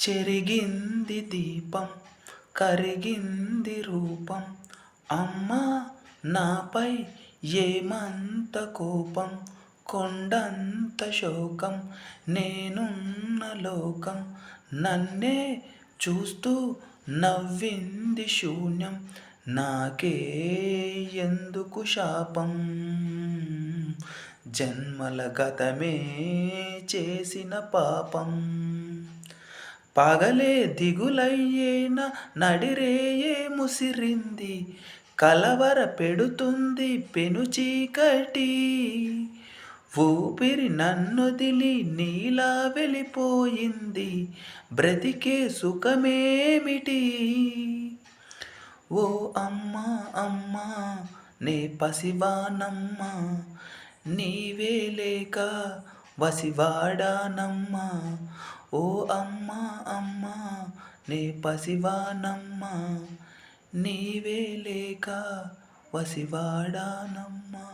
చెరిగింది దీపం కరిగింది రూపం. అమ్మా నాపై ఏమంత కోపం, కొండంత శోకం. నేనున్న లోకం నన్నే చూస్తూ నవ్వింది శూన్యం. నాకే ఎందుకు శాపం, జన్మల గతమే చేసిన పాపం. పగలే దిగులయ్యేన నడిరేయే ముసిరింది, కలవర పెడుతుంది పెను చీకటి. ఊపిరి నన్నొదిలి నీలా వెళ్ళిపోయింది, బ్రతికే సుఖమేమిటి. ఓ అమ్మా అమ్మా నే పసివానమ్మా, నీవే లేక వసివాడానమ్మా. ఓ అమ్మా అమ్మా నే పసివానమ్మా, నీవే లేక వసివాడానమ్మా.